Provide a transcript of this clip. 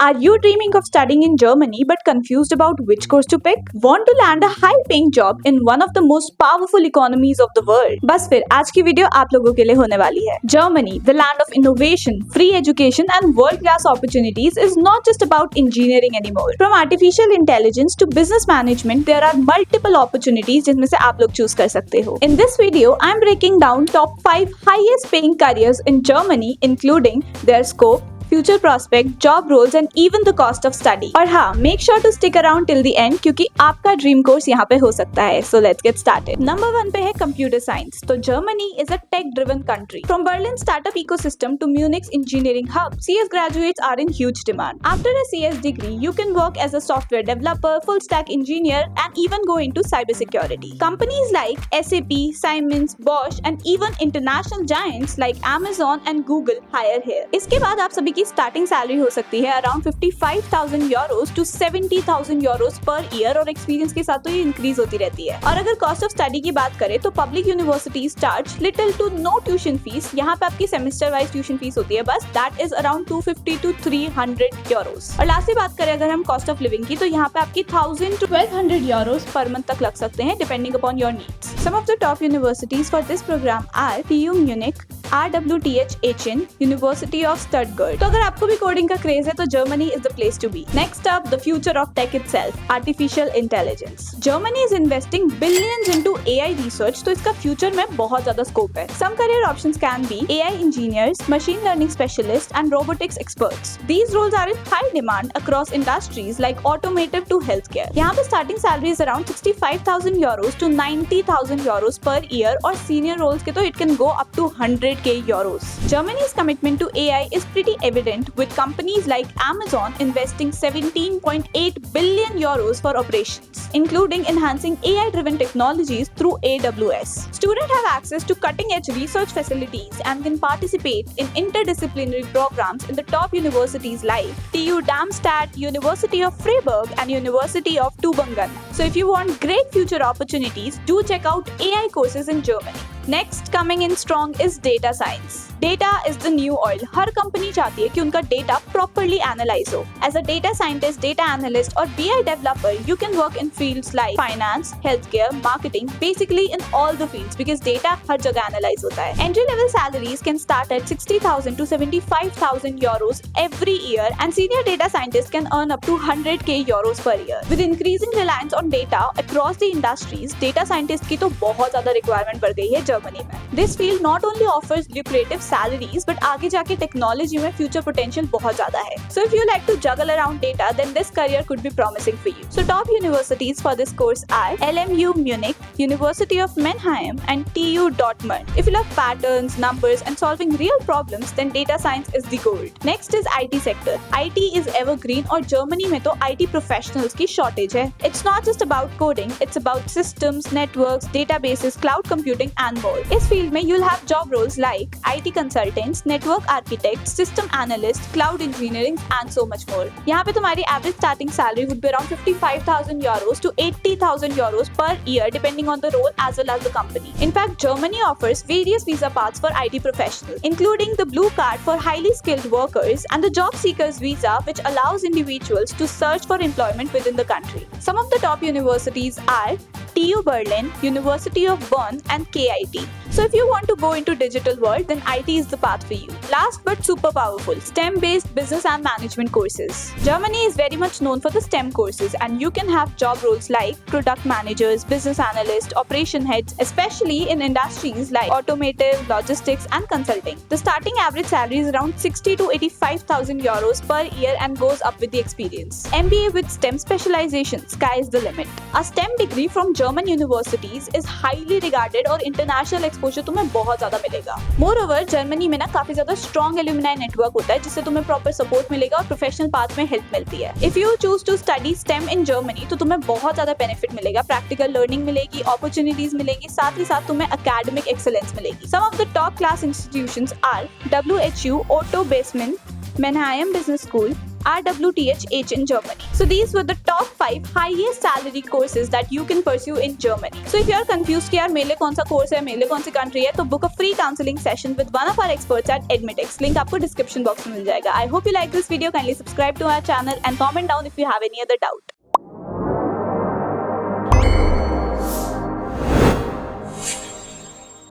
Are you dreaming of studying in Germany but confused about which course to pick? Want to land a high-paying job in one of the most powerful economies of the world? बस फिर आज की video आप लोगों के लिए होने वाली है। Germany, the land of innovation, free education and world-class opportunities, is not just about engineering anymore. From artificial intelligence to business management, there are multiple opportunities जिसमें से आप लोग choose कर सकते हो। In this video, I am breaking down top 5 highest-paying careers in Germany, including their scope, future prospect, job roles and even the cost of study. और हाँ, make sure to stick around till the end क्योंकि आपका dream course यहाँ पे हो सकता है। So let's get started. Number 1 पे है कंप्यूटर साइंस। तो Germany is a tech driven country. From Berlin startup ecosystem to Munich's engineering hub, CS graduates are in huge demand. After a CS degree, you can work as a software developer, full stack engineer, and even go into cybersecurity. Companies like SAP, Siemens, Bosch, and even international giants like Amazon and Google hire here. इसके बाद आप सभी की starting salary हो सकती है around 55,000 euros to 70,000 euros per year, और experience के साथ तो ये इंक्रीज होती रहती है। और अगर कॉस्ट ऑफ स्टडी की बात करें तो public universities charge little to no tuition fees. यहाँ पे आपकी सेमेस्टर वाइज ट्यूशन फीस होती है बस, that is around 250 to 300 Euros. और लास्ट में बात करें अगर हम कॉस्ट ऑफ लिविंग की, तो यहाँ पे आपकी 1000 to 1200 यूरोस पर मंथ तक लग सकते हैं depending upon your needs. Some of the top universities for this program are TU Munich, RWTH Aachen, University of Stuttgart। तो अगर आपको भी कोडिंग का क्रेज है तो Germany is the place to be. Next up, the future of tech itself, artificial intelligence. Germany is investing billions into AI research, तो इसका future में बहुत ज्यादा स्कोप है। Some career options can be AI engineers, machine learning specialist and robotics experts. These roles are in high demand across industries like automotive to healthcare. यहाँ पे starting salary is around 65,000 euros to 90,000 euros per year, और senior roles के तो it can go up to 100K euros. Germany's commitment to AI is pretty evident, with companies like Amazon investing 17.8 billion euros for operations, including enhancing AI-driven technologies through AWS. Students have access to cutting-edge research facilities and can participate in interdisciplinary programs in the top universities like TU Darmstadt, University of Freiburg, and University of Tübingen. So if you want great future opportunities, do check out AI courses in Germany. Next, coming in strong is data science. Data is the new oil. Her company चाहती है कि उनका data properly analyse हो। As a data scientist, data analyst और BI developer, you can work in fields like finance, healthcare, marketing, basically in all the fields because data हर जगह analyse होता है। Entry level salaries can start at 60,000 to 75,000 euros every year, and senior data scientists can earn up to 100K euros per year. With increasing reliance on data across the industries, data scientist की तो बहुत ज्यादा requirement बढ़ गई है Germany में। This field not only offers lucrative salaries, but आगे जाके टेक्नोलॉजी में फ्यूचर पोटेंशियल बहुत ज्यादा है। So if you like to juggle around data, then this career could be promising for you. So top universities for this course are LMU Munich, University of Mannheim, and TU Dortmund. If you love patterns, numbers, and solving real problems, then data science is the gold. Next is IT sector. IT is evergreen, और Germany में तो IT professionals की shortage है। It's not just about coding, it's about systems, networks, databases, cloud computing, and more. इस field में you'll have job roles like IT consultants, network architects, system analysts, cloud engineering, and so much more. यहाँ पे तुम्हारी average starting salary would be around 55,000 euros to 80,000 euros per year, depending on the role as well as the company. In fact, Germany offers various visa paths for IT professionals, including the blue card for highly skilled workers and the job seekers visa, which allows individuals to search for employment within the country. Some of the top universities are TU Berlin, University of Bonn, and KIT. So if you want to go into digital world, then IT is the path for you. Last but super powerful, STEM-based business and management courses. Germany is very much known for the STEM courses, and you can have job roles like product managers, business analysts, operation heads, especially in industries like automotive, logistics, and consulting. The starting average salary is around 60 to 85,000 euros per year and goes up with the experience. MBA with STEM specialization, sky is the limit. A STEM degree from German universities is highly regarded, और international exposure तुम्हें बहुत ज्यादा मिलेगा। Moreover, Germany में ना काफी ज्यादा strong alumni network होता है जिससे तुम्हें प्रॉपर सपोर्ट मिलेगा और प्रोफेशनल पाथ में हेल्प मिलती है। If you choose to study STEM in Germany, तो तुम्हें बहुत ज्यादा बेनिफिट मिलेगा, प्रैक्टिकल लर्निंग मिलेगी, अपॉर्चुनिटीज मिलेगी, साथ ही साथ तुम्हें एकेडमिक एक्सेलेंस मिलेगी। Some of the top class institutions are WHU, Otto Besman, Mannheim Business School, RWTH in Germany. So these were the top 5 highest salary courses that you can pursue in Germany. So if you are confused कि यार मेरे लिए कौन सा course है, मेरे लिए कौन सी कंट्री है, तो book a free counseling session with one of our experts at Admitex. Link आपको description box में मिल जाएगा. I hope you like this video. Kindly subscribe to our channel and comment down if you have any other doubt.